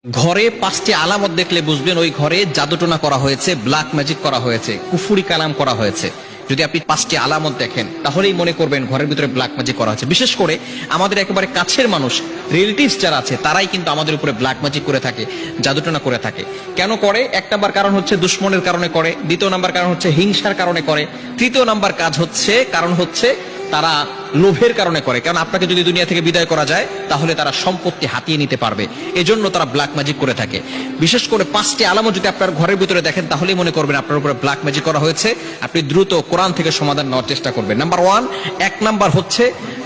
ঘরে 5টি আলামত দেখলে বুঝবেন ওই ঘরে জাদুটোনা করা হয়েছে, ব্ল্যাক ম্যাজিক করা হয়েছে, কুফুরি কালাম করা হয়েছে। যদি আপনি 5টি আলামত দেখেন তাহলেই মনে করবেন ঘরের ভিতরে ব্ল্যাক ম্যাজিক করা হয়েছে। বিশেষ করে আমাদের একেবারে কাছের মানুষ, রিলেটিভস যারা আছে, তারাই কিন্তু আমাদের উপরে ব্ল্যাক ম্যাজিক করে থাকে, জাদুটোনা করে থাকে। কেন করে? 1 নাম্বার কারণ হচ্ছে দুশ্মনের কারণে করে, 2 নাম্বার কারণ হচ্ছে হিংসার কারণে করে, 3 নাম্বার কারণ হচ্ছে তারা লোভের কারণে করে। কারণ আপনাকে যদি দুনিয়া থেকে বিদায় করা যায় তাহলে তারা সম্পত্তি হাতিয়ে নিতে পারবে, এজন্য তারা ব্ল্যাক ম্যাজিক করে থাকে। বিশেষ করে 5টি আলামত যদি আপনার ঘরের ভিতরে দেখেন তাহলেই মনে করবেন আপনার উপরে ব্ল্যাক ম্যাজিক করা হয়েছে। আপনি দ্রুত কোরআন থেকে সমাধান নেওয়ার চেষ্টা করবেন। নাম্বার 1 নাম্বার হচ্ছে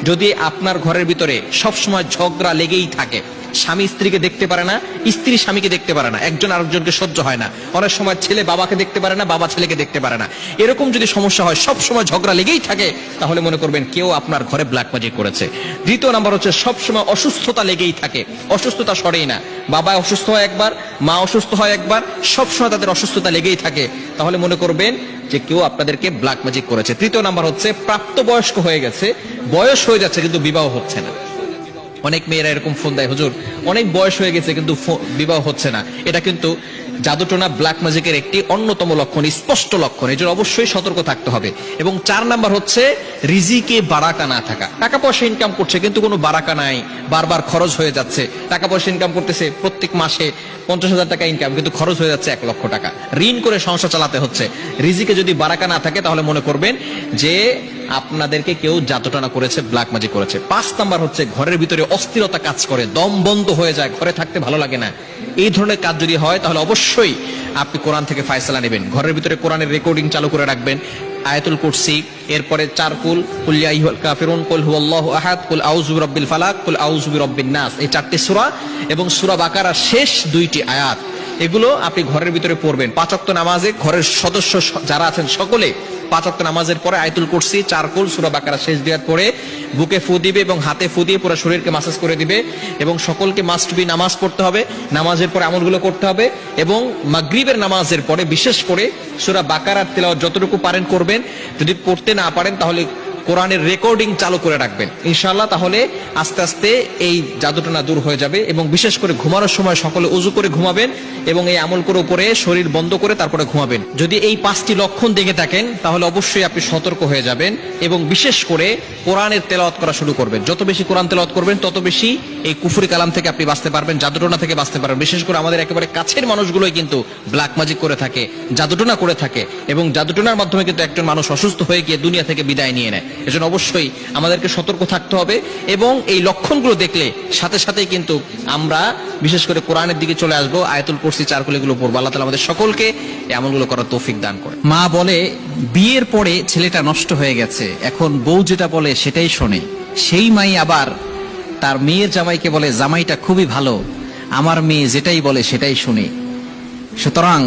যদি আপনার ঘরের ভিতরে সবসময় ঝগড়া লেগেই থাকে, স্বামী স্ত্রীকে দেখতে পারে না, স্ত্রী স্বামীকে দেখতে পারে না, একজন আরেকজনকে সহ্য হয় না, অনেক সময় ছেলে বাবাকে দেখতে পারে না, বাবা ছেলেকে দেখতে পারে না, এরকম যদি সমস্যা হয়, সব সময় ঝগড়া লেগেই থাকে, তাহলে মনে করবেন কেউ আপনার ঘরে ব্ল্যাক ম্যাজিক করেছে। 2 নাম্বার হচ্ছে সব সময় অসুস্থতা লেগেই থাকে, অসুস্থতা সরেই না, বাবা অসুস্থ হয় একবার, মা অসুস্থ হয় একবার, সব সময় তাদের অসুস্থতা লেগেই থাকে, তাহলে মনে করবেন যে কেউ আপনাদেরকে ব্ল্যাক ম্যাজিক করেছে। 3 নাম্বার হচ্ছে প্রাপ্তবয়স্ক হয়ে গেছে, বয়স হয়ে যাচ্ছে কিন্তু বিবাহ হচ্ছে না। অনেক মেয়েরা এরকম ফোন দেয়, হুজুর অনেক বয়স হয়ে গেছে কিন্তু বিবাহ হচ্ছে না। এটা কিন্তু জাদুটোনা ব্ল্যাক ম্যাজিকের একটি অন্যতম লক্ষণ, স্পষ্ট লক্ষণ। এজন্য অবশ্যই সতর্ক থাকতে হবে। এবং 4 নাম্বার হচ্ছে রিজিকে বারাকা না থাকা। টাকা পয়সা ইনকাম করছে কিন্তু কোনো বারাকা নাই, বারবার খরচ হয়ে যাচ্ছে। টাকা পয়সা ইনকাম করতেছে, প্রত্যেক মাসে 50,000 টাকা ইনকাম, কিন্তু খরচ হয়ে যাচ্ছে 1 লক্ষ টাকা, ঋণ করে সংসার চালাতে হচ্ছে। রিজিকে যদি বারাকা না থাকে তাহলে মনে করবেন যে আপনাদেরকে কেউ জাদুটোনা করেছে, ব্ল্যাক ম্যাজিক করেছে। 5 নাম্বার হচ্ছে ঘরের ভিতরে অস্থিরতা কাজ করে, দম বন্ধ হয়ে যায়, ঘরে থাকতে ভালো লাগে না। এই ধরনের কাজ যদি হয় তাহলে অবশ্যই আপনি কোরআন থেকে ফায়সালা নেবেন। ঘরের ভিতরে কোরআনের রেকর্ডিং চালু করে রাখবেন, আয়াতুল কুরসি, এরপরে 4 কুল, কুল ইয়া আইয়ুহাল কাফিরুন, কুল হুয়াল্লাহু আহাদ, কুল আউযু বিরাব্বিল ফালাক, কুল আউযু বিরাব্বিন নাস, এই 4টি সূরা এবং সূরা বাকারার শেষ 2টি আয়াত, এগুলো আপনি ঘরের ভিতরে পড়বেন। 5 ওয়াক্ত নামাজে ঘরের সদস্য যারা আছেন সকলে 5 ওয়াক্ত নামাজের পরে আয়াতুল কুরসি, 4 কুল, সূরা বাকারা শেষ 2 আয়াত পড়ে বুকে ফু দিবে এবং হাতে ফু দিয়ে পুরো শরীরকে মাসাজ করে দিবে। এবং সকলকে মাস্ট বি নামাজ পড়তে হবে, নামাজের পরে আমলগুলো করতে হবে। এবং মাগরিবের নামাজের পরে বিশেষ করে সূরা বাকারার তেলাওয়াত যতটুকু পারেন করবেন। যদি পড়তে না পারেন তাহলে কোরআনের রেকর্ডিং চালু করে রাখবেন ইনশাআল্লাহ, তাহলে আস্তে আস্তে এই জাদুটোনা দূর হয়ে যাবে। এবং বিশেষ করে ঘুমানোর সময় সকলে ওযু করে ঘুমাবেন এবং এই আমল করে উপরে শরীর বন্ধ করে তারপরে ঘুমাবেন। যদি এই 5টি লক্ষণ দেখে থাকেন তাহলে অবশ্যই আপনি সতর্ক হয়ে যাবেন এবং বিশেষ করে কোরআনের তেলাওয়াত করা শুরু করবেন। যত বেশি কোরআন তেলাওয়াত করবেন তত বেশি এই কুফরি কালাম থেকে আপনি বাঁচতে পারবেন, জাদুটোনা থেকে বাঁচতে পারবেন। বিশেষ করে আমাদের একেবারে কাছের মানুষগুলোই কিন্তু ব্ল্যাক ম্যাজিক করে থাকে, জাদুটোনা করে থাকে এবং জাদুটোনার মাধ্যমে কিন্তু একজন মানুষ অসুস্থ হয়ে গিয়ে দুনিয়া থেকে বিদায় নিয়ে নেয়। এজন্য অবশ্যই আমাদেরকে সতর্ক থাকতে হবে এবং এই লক্ষণগুলো দেখলে সাথে সাথেই কিন্তু আমরা বিশেষ করে কোরআনের দিকে চলে আসবো, আয়াতুল কুরসি, 4 কুল এগুলো পড়বো। আল্লাহ তাআলা আমাদের সকলকে এই আমলগুলো করার তৌফিক দান করে। মা বলে বিয়ের পরে ছেলেটা নষ্ট হয়ে গেছে, এখন বউ যেটা বলে সেটাই শোনে। সেই মাই আবার তার মেয়ের জামাইকে বলে জামাইটা খুবই ভালো, আমার মেয়ে যেটাই বলে সেটাই শুনে। সুতরাং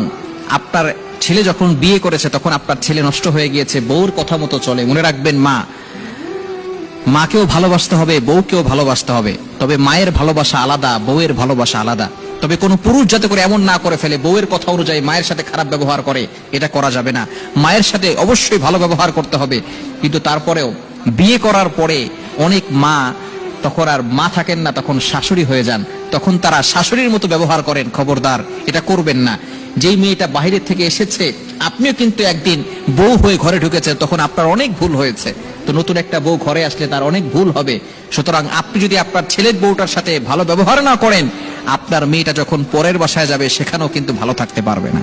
আপনার ছেলে যখন বিয়ে করেছে তখন আপনার ছেলে নষ্ট হয়ে গিয়েছে, বউর কথা মতো চলে। মনে রাখবেন মাকেও ভালোবাসতে হবে, বউকেও ভালোবাসতে হবে। তবে মায়ের ভালোবাসা আলাদা, বউয়ের ভালোবাসা আলাদা। তবে কোন পুরুষ যাতে করে এমন না করে ফেলে বউয়ের কথা অনুযায়ী মায়ের সাথে খারাপ ব্যবহার করে, এটা করা যাবে না। মায়ের সাথে অবশ্যই ভালো ব্যবহার করতে হবে, কিন্তু তারপরেও বিয়ে করার পরে অনেক মা তখন আর মা থাকেন না, তখন শাশুড়ি হয়ে যান, তখন তারা শাশুড়ির মতো ব্যবহার করেন। খবরদার, এটা করবেন না। যেই মেয়েটা বাইরে থেকে এসেছে, আপনিও কিন্তু একদিন বউ হয়ে ঘরে ঢুকেছে, তখন আপনার অনেক ভুল হয়েছে। তো নতুন একটা বউ ঘরে আসলে তার অনেক ভুল হবে। সুতরাং আপনি যদি আপনার ছেলের বউটার সাথে ভালো ব্যবহার না করেন, আপনার মেয়েটা যখন পরের বাসায় যাবে সেখানেও কিন্তু ভালো থাকতে পারবে না।